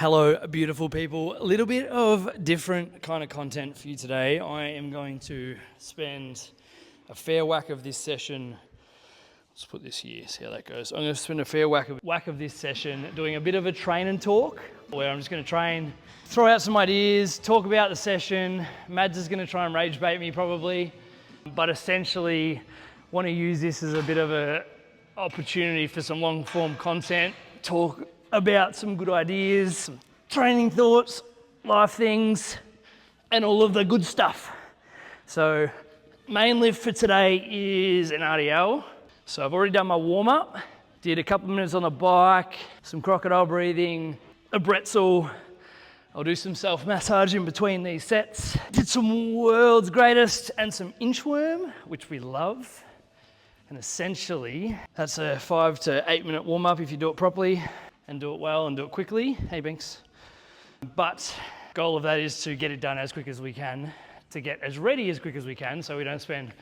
Hello, beautiful people. A little bit of different kind of content for you today. I am going to spend a fair whack of this session. Let's put this here, see how that goes. I'm going to spend a fair whack of this session doing a bit of a train and talk, where I'm just going to train, throw out some ideas, talk about the session. Mads is going to try and rage bait me probably, but essentially want to use this as a bit of a opportunity for some long form content, talk about some good ideas, some training thoughts, life things, and all of the good stuff. So main lift for today is an RDL. So I've already done my warm up, did a couple of minutes on the bike, some crocodile breathing, a bretzel. I'll do some self-massage in between these sets. Did some world's greatest and some inchworm, which we love. And essentially, that's a 5 to 8 minute warm up if you do it properly and do it well and do it quickly. Hey, Binks. But goal of that is to get it done as quick as we can, to get as ready as quick as we can, so we don't spend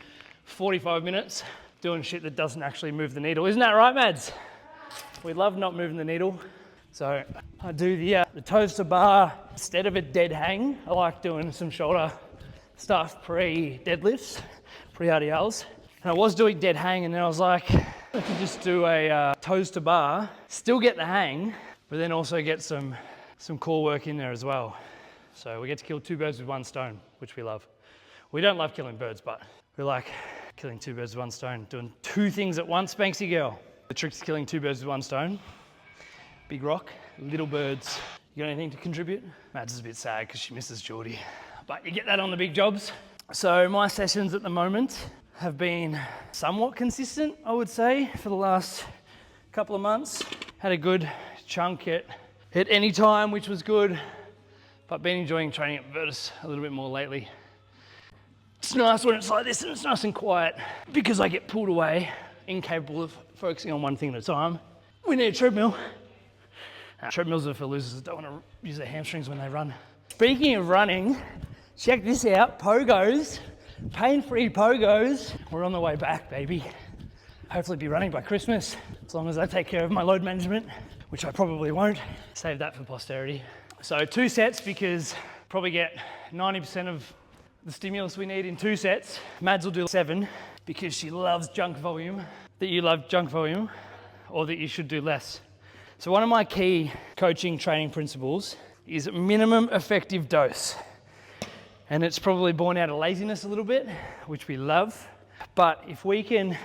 45 minutes doing shit that doesn't actually move the needle. Isn't that right, Mads? We love not moving the needle. So I do the toes to bar instead of a dead hang. I like doing some shoulder stuff pre-deadlifts, pre-RDLs. And I was doing dead hang, and then I was like, I could just do a toes to bar, still get the hang, but then also get some core work in there as well. So we get to kill two birds with one stone, which we love. We don't love killing birds, but we like killing two birds with one stone, doing two things at once, Banksy girl. The trick is killing two birds with one stone. Big rock, little birds. You got anything to contribute? Mads is a bit sad because she misses Geordie, but you get that on the big jobs. So my sessions at the moment have been somewhat consistent, I would say, for the last couple of months. Had a good chunk at any time, which was good, but been enjoying training at Virtus a little bit more lately. It's nice when it's like this and it's nice and quiet because I get pulled away, incapable of focusing on one thing at a time. We need a treadmill. Treadmills are for losers that don't want to use their hamstrings when they run. Speaking of running, check this out, pogos. Pain-free pogos. We're on the way back, baby. Hopefully be running by Christmas, as long as I take care of my load management, which I probably won't. Save that for posterity. So 2 sets, because probably get 90% of the stimulus we need in 2 sets. Mads will do 7 because she loves junk volume, that you love junk volume, or that you should do less. So one of my key coaching training principles is minimum effective dose. And it's probably born out of laziness a little bit, which we love. But if we can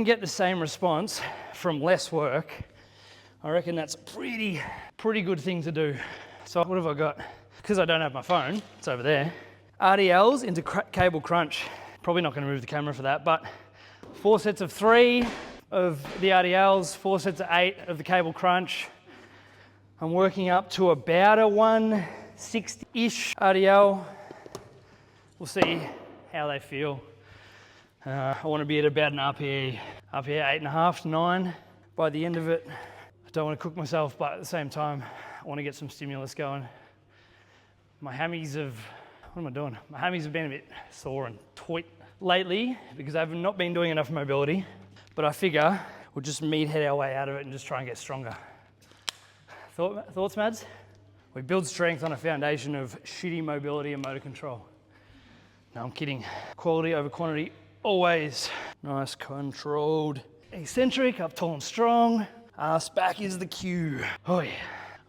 get the same response from less work, I reckon that's a pretty good thing to do. So what have I got? Because I don't have my phone, it's over there. RDLs into cable crunch. Probably not going to move the camera for that, but 4 sets of 3 of the RDLs, 4 sets of 8 of the cable crunch. I'm working up to about a 160-ish RDL. We'll see how they feel. I want to be at about an RPE 8.5 to 9 by the end of it. I don't want to cook myself, but at the same time, I want to get some stimulus going. My hammies have been a bit sore and tight lately because I've not been doing enough mobility, but I figure we'll just meat head our way out of it and just try and get stronger. Thoughts, Mads? We build strength on a foundation of shitty mobility and motor control. No, I'm kidding. Quality over quantity, always. Nice, controlled. Eccentric, up tall and strong. Ass back is the cue. Oh yeah.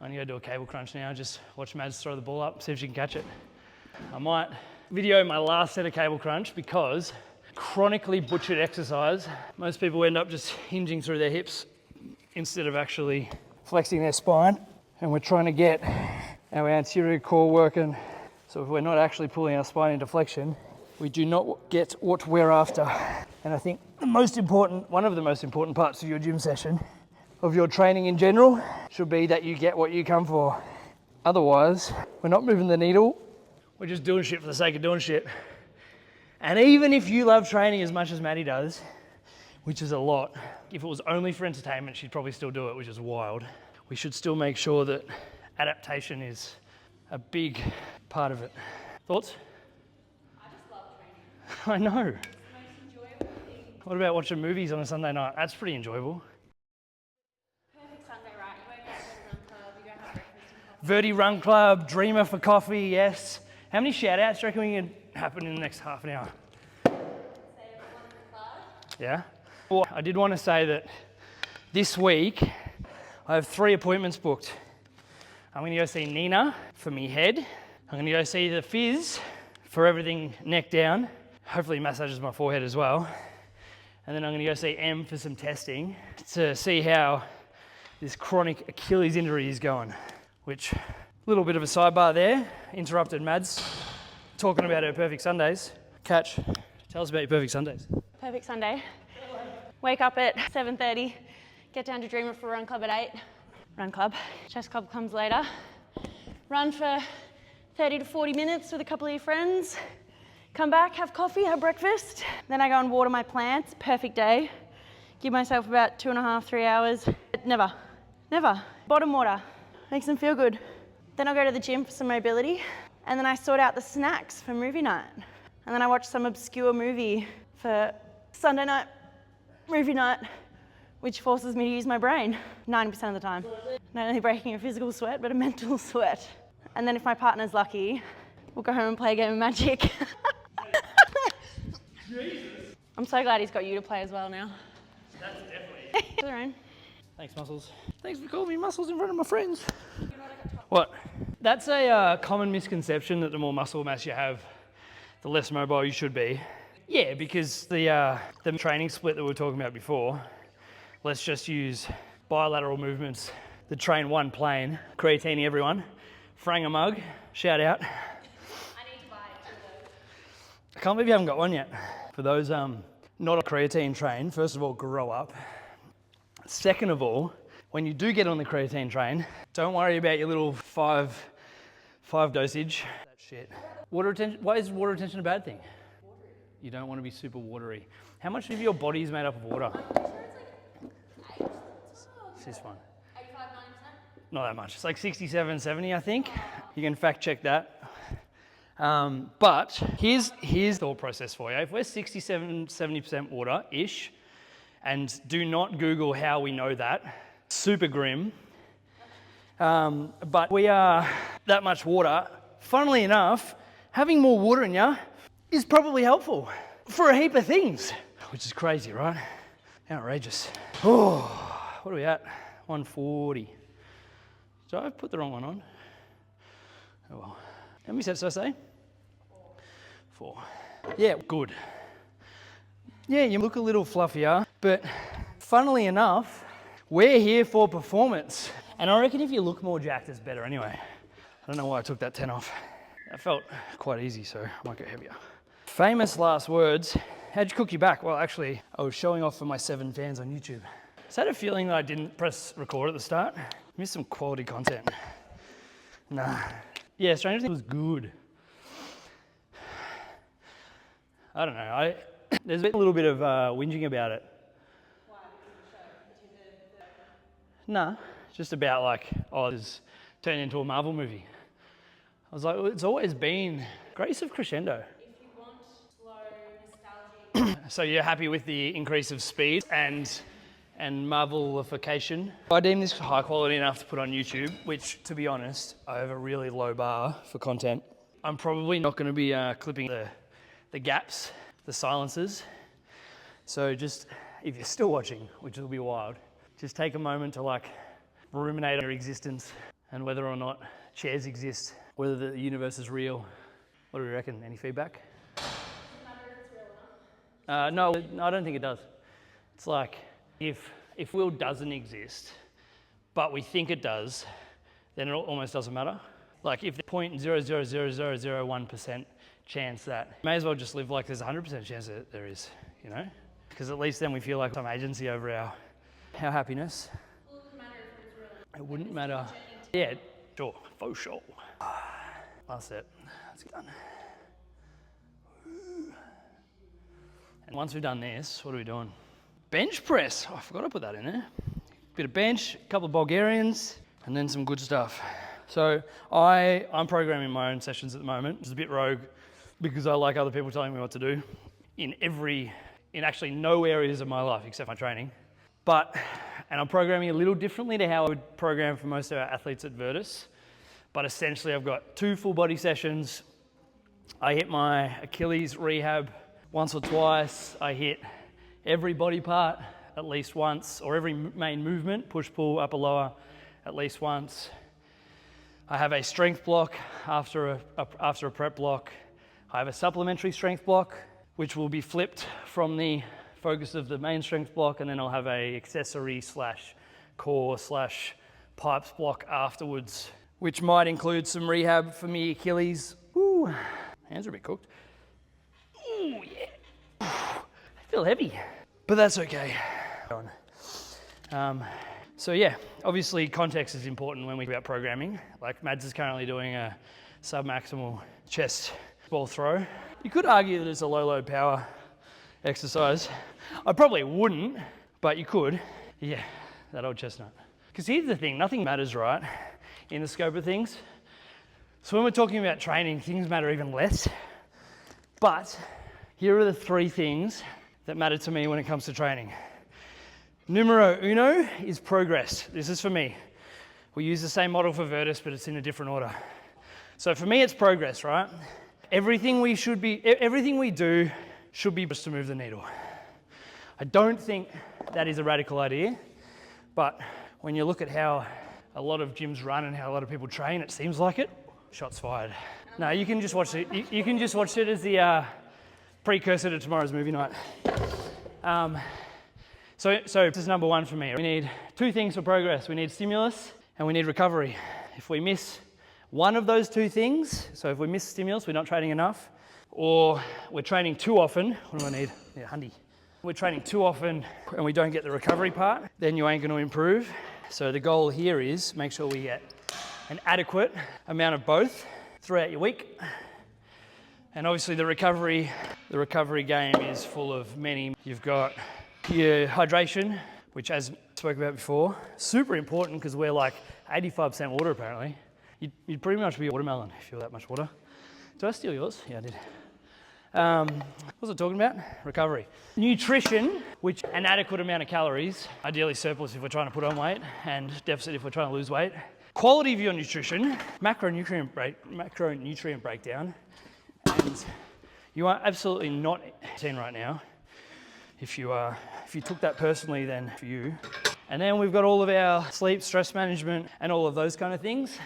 I'm gonna go do a cable crunch now. Just watch Mads throw the ball up, see if she can catch it. I might video my last set of cable crunch because chronically butchered exercise. Most people end up just hinging through their hips instead of actually flexing their spine. And we're trying to get our anterior core working. So if we're not actually pulling our spine into flexion, we do not get what we're after. And I think one of the most important parts of your gym session, of your training in general, should be that you get what you come for. Otherwise, we're not moving the needle, we're just doing shit for the sake of doing shit. And even if you love training as much as Maddie does, which is a lot, if it was only for entertainment, she'd probably still do it, which is wild. We should still make sure that adaptation is a big part of it. Thoughts? I just love training. I know. It's the most enjoyable thing. What about watching movies on a Sunday night? That's pretty enjoyable. Perfect Sunday, right? You wake up, go to run club, you go have breakfast and Verdi Run Club, Dreamer for coffee, yes. How many shout outs do you reckon we can happen in the next half an hour? Say everyone in the class. Yeah? Well, I did want to say that this week I have 3 appointments booked. I'm going to go see Nina for me head. I'm going to go see the Fizz for everything neck down. Hopefully massages my forehead as well. And then I'm going to go see M for some testing to see how this chronic Achilles injury is going. Which, a little bit of a sidebar there, interrupted Mads talking about her perfect Sundays. Catch, tell us about your perfect Sundays. Perfect Sunday. Wake up at 7:30, get down to Dreamer for Run Club at 8. Run Club. Chest Club comes later. Run for 30 to 40 minutes with a couple of your friends. Come back, have coffee, have breakfast. Then I go and water my plants. Perfect day. Give myself about 2.5, 3 hours. Never. Bottom water. Makes them feel good. Then I'll go to the gym for some mobility. And then I sort out the snacks for movie night. And then I watch some obscure movie for Sunday night movie night, which forces me to use my brain 90% of the time. Not only breaking a physical sweat, but a mental sweat. And then if my partner's lucky, we'll go home and play a game of Magic. I'm so glad he's got you to play as well now. That's definitely. Their own. Thanks, Muscles. Thanks for calling me Muscles in front of my friends. What? That's a common misconception that the more muscle mass you have, the less mobile you should be. Yeah, because the training split that we were talking about before, let's just use bilateral movements that train one plane. Creatine, everyone. Frang a mug, shout out. I need to buy it too. I can't believe you haven't got one yet. For those not a creatine train, first of all, grow up. Second of all, when you do get on the creatine train, don't worry about your little five dosage. That shit. Water retention. Why is water retention a bad thing? Watery. You don't want to be super watery. How much of your body is made up of water? I'm sure it's like 8. This is fine. 85, 90%. Not that much. It's like 67, 70, I think. You can fact check that. But here's the thought process for you. If we're 67, 70% water-ish, and do not Google how we know that, super grim. But we are that much water. Funnily enough, having more water in you is probably helpful for a heap of things, which is crazy, right? Outrageous. Oh, what are we at? 140. Did I put the wrong one on? Oh well. How many sets did I say? 4. Yeah, good. Yeah, you look a little fluffier, but funnily enough, we're here for performance. And I reckon if you look more jacked, it's better anyway. I don't know why I took that 10 off. That felt quite easy, so I might go heavier. Famous last words. How'd you cook your back? Well, actually, I was showing off for my 7 fans on YouTube. Is that a feeling that I didn't press record at the start? Missed some quality content. Nah. Yeah, Stranger Things was good. I don't know. There's a little bit of whinging about it. Why? Because Nah, just about like, oh, it's turned into a Marvel movie. I was like, well, it's always been Grace of Crescendo. if you want slow, nostalgic... So you're happy with the increase of speed and Marvelification? I deem this high quality enough to put on YouTube, which, to be honest, I have a really low bar for content. I'm probably not going to be clipping the gaps, the silences. So just, if you're still watching, which will be wild, just take a moment to like ruminate on your existence and whether or not chairs exist, whether the universe is real. What do we reckon? Any feedback? Doesn't matter if it's real or not. No, I don't think it does. It's like if will doesn't exist, but we think it does, then it almost doesn't matter. Like if the 0.0000001% chance that, may as well just live like there's a 100% chance that there is, you know? Because at least then we feel like some agency over our happiness. Well, it doesn't matter if it's real. It wouldn't matter. Yeah, sure, faux sure. Last set, let's get done. And once we've done this, what are we doing? Bench press. Oh, I forgot to put that in there. Bit of bench, a couple of Bulgarians, and then some good stuff. So I'm programming my own sessions at the moment, which is a bit rogue because I like other people telling me what to do in actually no areas of my life except my training. And I'm programming a little differently to how I would program for most of our athletes at Virtus. but essentially I've got 2 full body sessions. I hit my Achilles rehab once or twice. I hit every body part at least once, or every main movement, push, pull, upper, lower, at least once. I have a strength block after a prep block. I have a supplementary strength block, which will be flipped from the focus of the main strength block, and then I'll have a accessory / core / pipes block afterwards, which might include some rehab for me Achilles. Ooh, hands are a bit cooked. Ooh, yeah. I feel heavy, but that's okay. So yeah, obviously context is important when we talk about programming. Like Mads is currently doing a sub-maximal chest ball throw. You could argue that it's a low power exercise. I probably wouldn't, but you could. Yeah, that old chestnut. Because here's the thing, nothing matters, right, in the scope of things. So when we're talking about training, things matter even less. But here are the 3 things that matter to me when it comes to training. Numero uno is progress. This is for me. We use the same model for Virtus, but it's in a different order. So for me, it's progress, right? Everything we do should be just to move the needle. I don't think that is a radical idea, but when you look at how a lot of gyms run and how a lot of people train, it seems like it. Shots fired. No, you can just watch it. You can just watch it as the precursor to tomorrow's movie night. So this is number 1 for me. We need 2 things for progress. We need stimulus and we need recovery. If we miss one of those 2 things, so if we miss stimulus, we're not training enough, or we're training too often, what do I need? Yeah, handy. We're training too often and we don't get the recovery part, then you ain't going to improve. So the goal here is make sure we get an adequate amount of both throughout your week. And obviously the recovery game is full of many. You've got your hydration, which as I spoke about before, super important because we're like 85% water apparently. You'd pretty much be a watermelon if you're that much water. Did I steal yours? Yeah, I did. What was I talking about? Recovery. Nutrition, which an adequate amount of calories, ideally surplus if we're trying to put on weight, and deficit if we're trying to lose weight. Quality of your nutrition, macronutrient breakdown, and you are absolutely not 10 right now. If you took that personally, then for you. And then we've got all of our sleep, stress management, and all of those kind of things.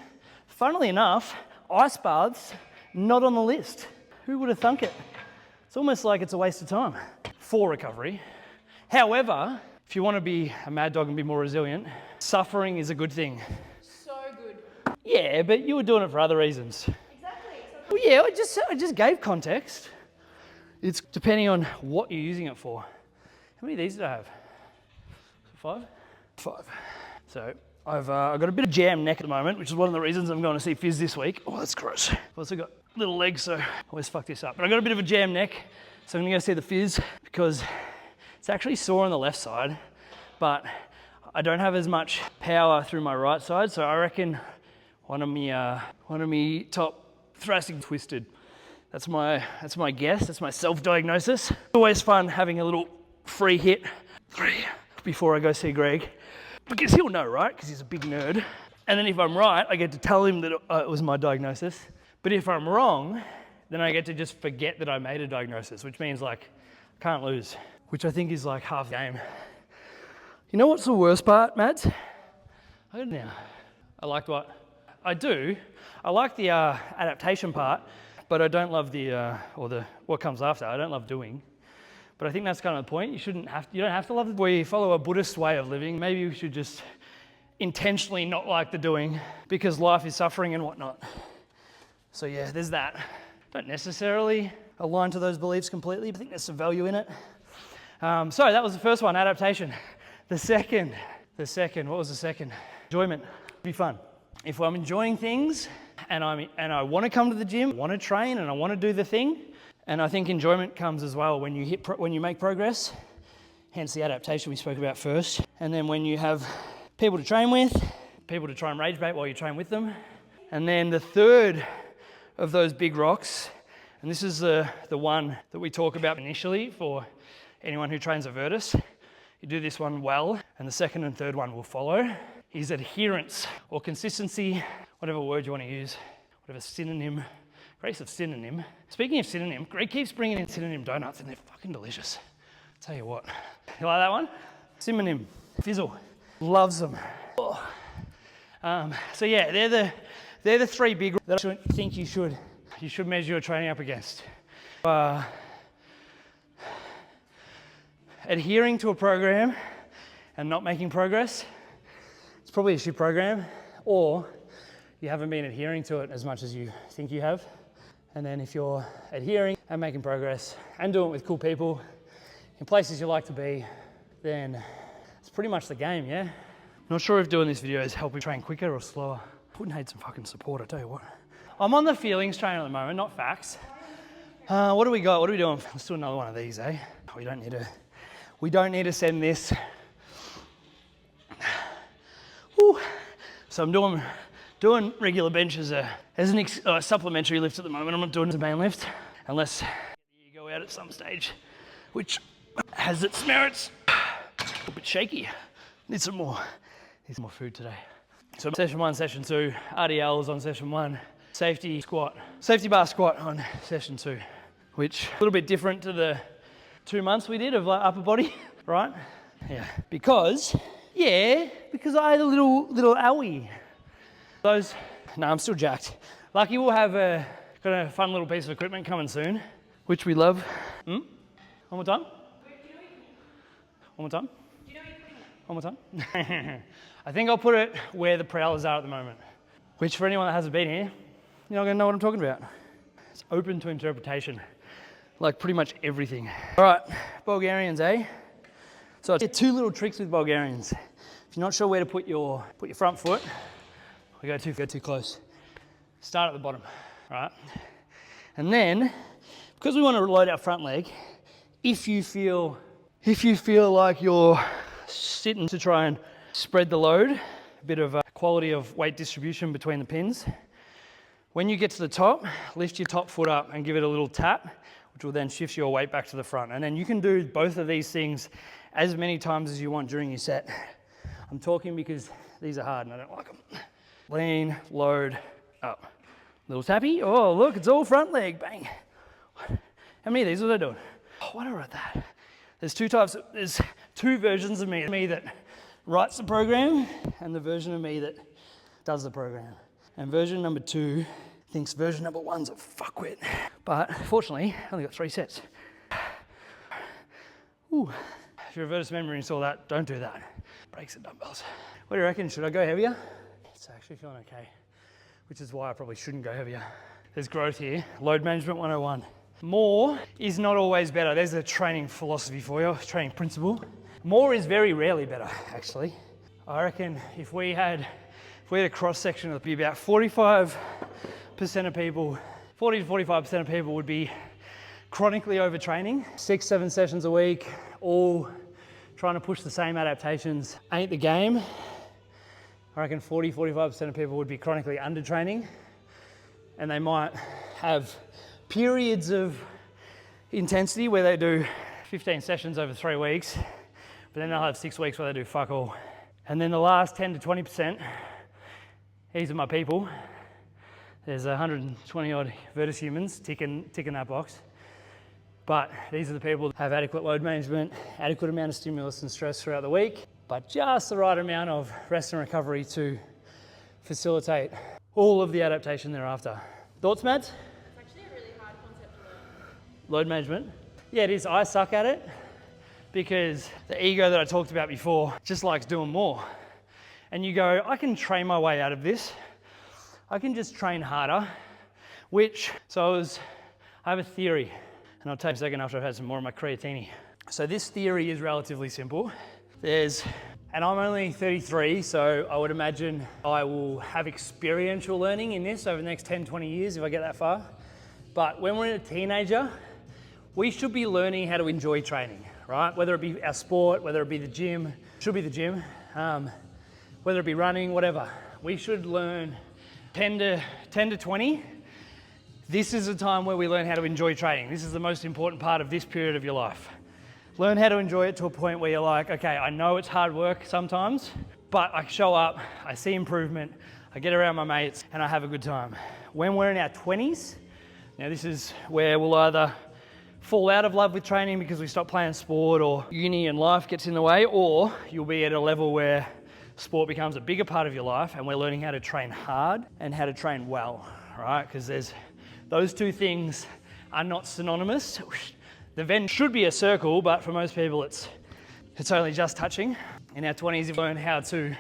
Funnily enough, ice baths, not on the list. Who would have thunk it? It's almost like it's a waste of time for recovery. However, if you want to be a mad dog and be more resilient, suffering is a good thing. So good. Yeah, but you were doing it for other reasons. Exactly. Well, yeah, I just gave context. It's depending on what you're using it for. How many of these did I have? 5? 5. So I've got a bit of jam neck at the moment, which is one of the reasons I'm going to see Fizz this week. Oh, that's gross. I've also got little legs, so I always fuck this up. But I've got a bit of a jam neck, so I'm going to go see the Fizz because it's actually sore on the left side, but I don't have as much power through my right side, so I reckon one of me top thoracic twisted. That's my guess. That's my self-diagnosis. Always fun having a little free hit 3 before I go see Greg, because he'll know, right? Because he's a big nerd. And then if I'm right, I get to tell him that it was my diagnosis. But if I'm wrong, then I get to just forget that I made a diagnosis, which means like I can't lose, which I think is like half the game. You know what's the worst part, Mads? I don't know. I like what I do. I like the adaptation part, but I don't love what comes after. I don't love doing. But I think that's kind of the point. You don't have to love it. We follow a Buddhist way of living. Maybe we should just intentionally not like the doing because life is suffering and whatnot. So yeah, there's that. Don't necessarily align to those beliefs completely, but I think there's some value in it. So that was the first one, adaptation. The second, what was the second? Enjoyment. It'd be fun. If I'm enjoying things and I want to come to the gym, want to train, and I want to do the thing, and I think enjoyment comes as well when you make progress, hence the adaptation we spoke about first. And then when you have people to train with, people to try and rage bait while you train with them. And then the third of those big rocks, and this is the one that we talk about initially for anyone who trains a Virtus. You do this one well, and the second and third one will follow, is adherence or consistency whatever word you want to use, whatever synonym, grace of synonym. Speaking of synonym, Greg keeps bringing in synonym donuts and they're fucking delicious. Tell you what. You like that one? Synonym, fizzle, loves them. Oh. So yeah, they're the three big that I think you should measure your training up against. Adhering to a program and not making progress, it's probably a shit program, or you haven't been adhering to it as much as you think you have. And then if you're adhering and making progress and doing it with cool people in places you like to be, then it's pretty much the game, yeah? Not sure if doing this video is helping train quicker or slower. Wouldn't hate some fucking support, I tell you what. I'm on the feelings train at the moment, not facts. What do we got? What are we doing? Let's do another one of these, eh? We don't need to send this. Whew. So I'm doing regular bench as a supplementary lift at the moment. I'm not doing it as a main lift unless you go out at some stage, which has its merits. A bit shaky. Need some more food today. So session 1, session 2, RDLs on session 1, safety bar squat on session 2, which a little bit different to the 2 months we did of like upper body, right? Yeah, because I had a little owie. I'm still jacked. Lucky we'll have got a fun little piece of equipment coming soon, which we love. One more time? One more time? One more time? I think I'll put it where the prowlers are at the moment, which for anyone that hasn't been here, you're not gonna know what I'm talking about. It's open to interpretation, like pretty much everything. All right, Bulgarians, eh? So 2 little tricks with Bulgarians. If you're not sure where to put your front foot, we go too close. Start at the bottom, right? And then, because we want to load our front leg, if you feel like you're sitting to try and spread the load, a bit of a quality of weight distribution between the pins. When you get to the top, lift your top foot up and give it a little tap, which will then shift your weight back to the front. And then you can do both of these things as many times as you want during your set. I'm talking because these are hard and I don't like them. Lean, load, up. Little tappy. Oh, look, it's all front leg. Bang. How many of these was I doing? Oh, why did I write that? There's 2 versions of me that writes the program and the version of me that does the program. And version number 2 thinks version number 1's a fuckwit. But fortunately, I only got 3 sets. Ooh. If you reverse memory and saw that, don't do that. Breaks the dumbbells. What do you reckon? Should I go heavier? It's actually feeling okay, which is why I probably shouldn't go heavier. There's growth here. Load management 101. More is not always better. There's a training philosophy for you, training principle. More is very rarely better, actually. I reckon if we had a cross section, it'd be about 45% of people, 40 to 45% of people would be chronically overtraining. 6-7 sessions a week, all trying to push the same adaptations. Ain't the game. I reckon 40-45% of people would be chronically undertraining, and they might have periods of intensity where they do 15 sessions over 3 weeks, but then they'll have 6 weeks where they do fuck all. And then the last 10 to 20%, these are my people. There's 120 odd Virtus humans ticking that box. But these are the people that have adequate load management, adequate amount of stimulus and stress throughout the week, but just the right amount of rest and recovery to facilitate all of the adaptation thereafter. Thoughts, Mads? It's actually a really hard concept to learn. Load management? Yeah, it is. I suck at it because the ego that I talked about before just likes doing more. And you go, I can train my way out of this. I can just train harder, I have a theory, and I'll tell you a second after I've had some more of my creatine. So this theory is relatively simple. And I'm only 33, so I would imagine I will have experiential learning in this over the next 10, 20 years if I get that far. But when we're a teenager, we should be learning how to enjoy training, right? Whether it be our sport, whether it be the gym, should be the gym, whether it be running, whatever. We should learn 10 to 20. This is a time where we learn how to enjoy training. This is the most important part of this period of your life. Learn how to enjoy it to a point where you're like, okay, I know it's hard work sometimes, but I show up, I see improvement, I get around my mates and I have a good time. When we're in our 20s, now this is where we'll either fall out of love with training because we stop playing sport or uni and life gets in the way, or you'll be at a level where sport becomes a bigger part of your life and we're learning how to train hard and how to train well, right? Because those two things are not synonymous. The Venn should be a circle, but for most people it's only just touching. In our 20s, we've learned how to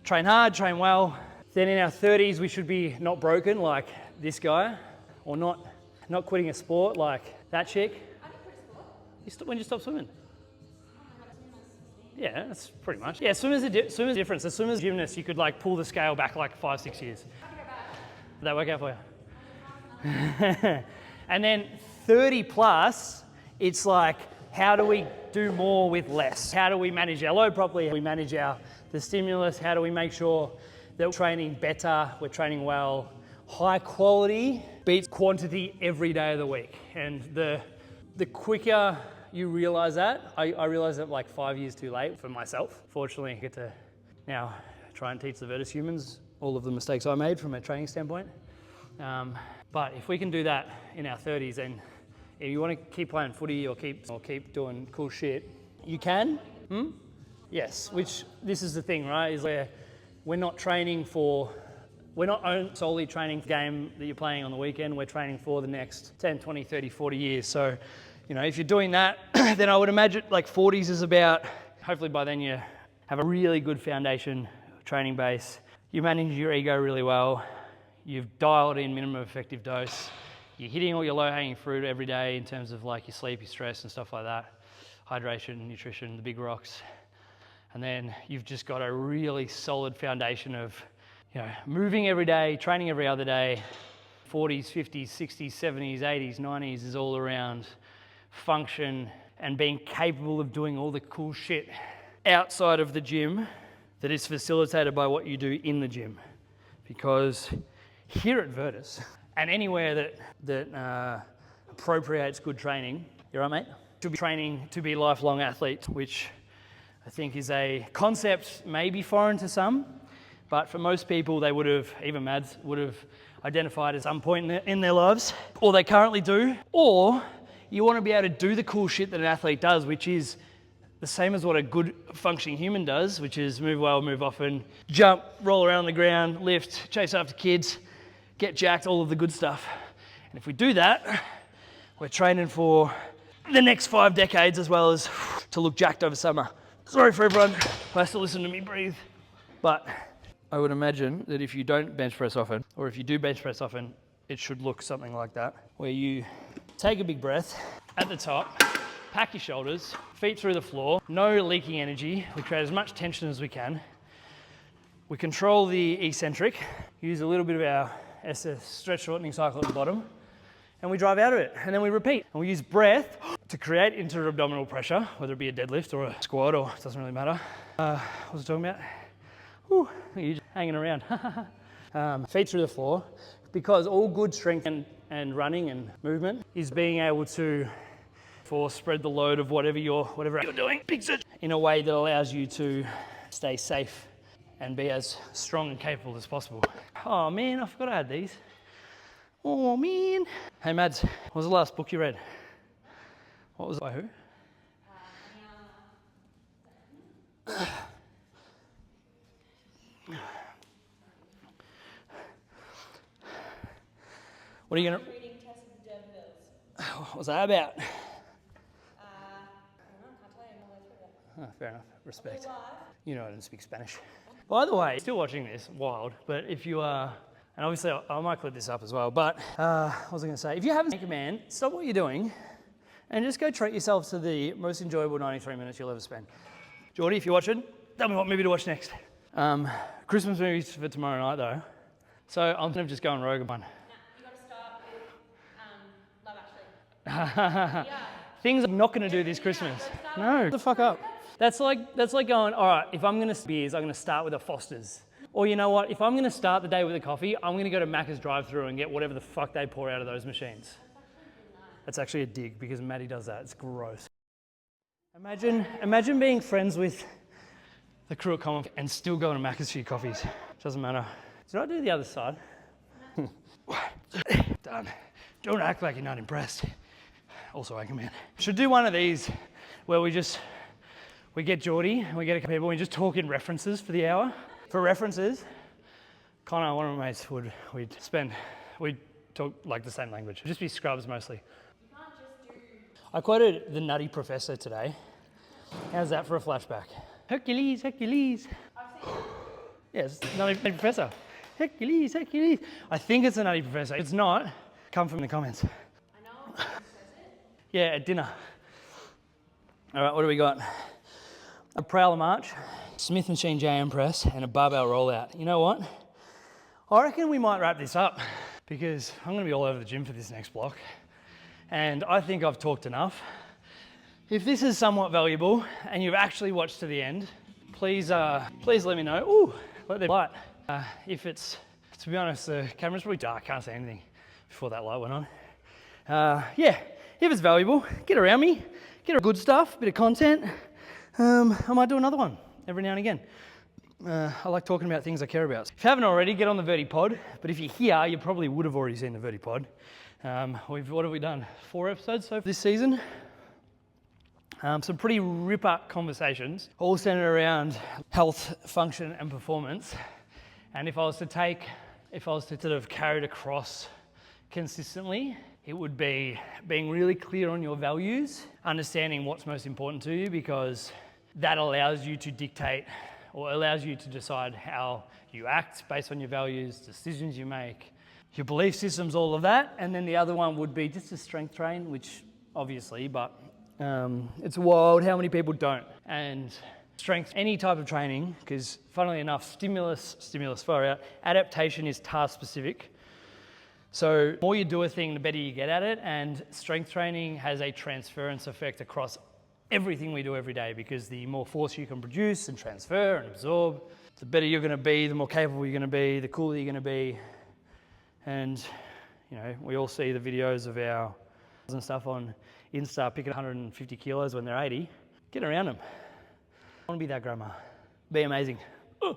train hard, train well. Then in our 30s, we should be not broken like this guy, or not quitting a sport like that chick. I didn't quit sport. When did you stop swimming? Yeah, that's pretty much. Yeah, swimmers are different. So swimmers, gymnasts, you could like pull the scale back like 5-6 years. Did that work out for you? And then 30 plus, it's like, how do we do more with less? How do we manage our load properly? How do we manage the stimulus? How do we make sure that we're training better, we're training well? High quality beats quantity every day of the week. And the quicker you realise that, I realised that like 5 years too late for myself. Fortunately, I get to now try and teach the Virtus humans all of the mistakes I made from a training standpoint. But if we can do that in our 30s, then if you want to keep playing footy or keep doing cool shit, you can. Yes, which this is the thing, right? Is where we're not solely training for the game that you're playing on the weekend. We're training for the next 10, 20, 30, 40 years. So, you know, if you're doing that, then I would imagine like 40s is about, hopefully by then you have a really good foundation training base. You manage your ego really well. You've dialed in minimum effective dose. You're hitting all your low-hanging fruit every day in terms of like your sleep, your stress and stuff like that. Hydration, nutrition, the big rocks. And then you've just got a really solid foundation of, you know, moving every day, training every other day. 40s, 50s, 60s, 70s, 80s, 90s is all around function and being capable of doing all the cool shit outside of the gym that is facilitated by what you do in the gym. Because here at Virtus, and anywhere that appropriates good training, you all right, mate? Should be training to be lifelong athletes, which I think is a concept maybe foreign to some, but for most people they would have, even Mads, would have identified at some point in their lives, or they currently do, or you want to be able to do the cool shit that an athlete does, which is the same as what a good functioning human does, which is move well, move often, jump, roll around on the ground, lift, chase after kids, get jacked, all of the good stuff. And if we do that, we're training for the next 5 decades as well as to look jacked over summer. Sorry for everyone who has to listen to me breathe. But I would imagine that if you don't bench press often, or if you do bench press often, it should look something like that, where you take a big breath at the top, pack your shoulders, feet through the floor, no leaking energy. We create as much tension as we can. We control the eccentric, use a little bit of our SS stretch shortening cycle at the bottom, and we drive out of it, and then we repeat. And we use breath to create inter-abdominal pressure, whether it be a deadlift or a squat, or it doesn't really matter. What was I talking about? Whew, you're just hanging around. Feet through the floor, because all good strength and running and movement is being able to spread the load of whatever you're doing in a way that allows you to stay safe and be as strong and capable as possible. Oh man, I forgot I had these. Oh man. Hey Mads, what was the last book you read? What was it, by who? What are you gonna? Reading Test of the D'Urbervilles. What was that about? I don't know, can't tell you, I'm all the way through it. Oh, fair enough. Respect. Live. You know I didn't speak Spanish. By the way, still watching this, wild, but if you are, and obviously I might clip this up as well, but what was I going to say? If you haven't taken a man, stop what you're doing and just go treat yourself to the most enjoyable 93 minutes you'll ever spend. Geordie, if you're watching, tell me what movie to watch next. Christmas movies for tomorrow night though, so I'm going to just go on rogue one. No, you got to start with Love Actually. Yeah. Things I'm not going to do this Christmas. No, the fuck up. That's like going, all right, if I'm going to beers, I'm going to start with a Foster's. Or you know what, if I'm going to start the day with a coffee, I'm going to go to Macca's drive-thru and get whatever the fuck they pour out of those machines. That's actually a dig because Maddie does that. It's gross. Imagine being friends with the crew at Common and still going to Macca's for your coffees. Doesn't matter. Did I do the other side? Done. Don't act like you're not impressed. Also Anchorman. Should do one of these where we get Geordie and we get a couple people and we just talk in references for the hour. For references, Connor, one of my mates, we'd talk like the same language. It'd just be scrubs mostly. You can't just do... I quoted the Nutty Professor today. How's that for a flashback? Hercules, Hercules. Yes, Nutty Professor. Hercules, Hercules. I think it's a Nutty Professor. If it's not, come from the comments. I know who says it. Yeah, at dinner. All right, what do we got? A prowler march, Smith machine JM press, and a barbell rollout. You know what? I reckon we might wrap this up because I'm going to be all over the gym for this next block. And I think I've talked enough. If this is somewhat valuable and you've actually watched to the end, please let me know. Ooh, let there be light. If it's, to be honest, the camera's probably dark, can't see anything before that light went on. Yeah, if it's valuable, get around me, get good stuff, bit of content. I might do another one every now and again. I like talking about things I care about. If you haven't already, get on the VertiPod. But if you're here, you probably would have already seen the VertiPod. What have we done? 4 episodes so far this season. Some pretty rip-up conversations, all centered around health, function, and performance. And if I was to sort of carry it across consistently, it would be being really clear on your values, understanding what's most important to you, because that allows you to dictate or allows you to decide how you act based on your values, decisions you make, your belief systems, all of that. And then the other one would be just to strength train, which obviously, but it's wild how many people don't. And strength, any type of training, because funnily enough, stimulus far out, adaptation is task specific. So the more you do a thing, the better you get at it. And strength training has a transference effect across everything we do every day, because the more force you can produce and transfer and absorb, the better you're going to be, the more capable you're going to be, the cooler you're going to be. And, you know, we all see the videos of our and stuff on Insta picking 150 kilos when they're 80. Get around them. I want to be that grandma. Be amazing. Ooh.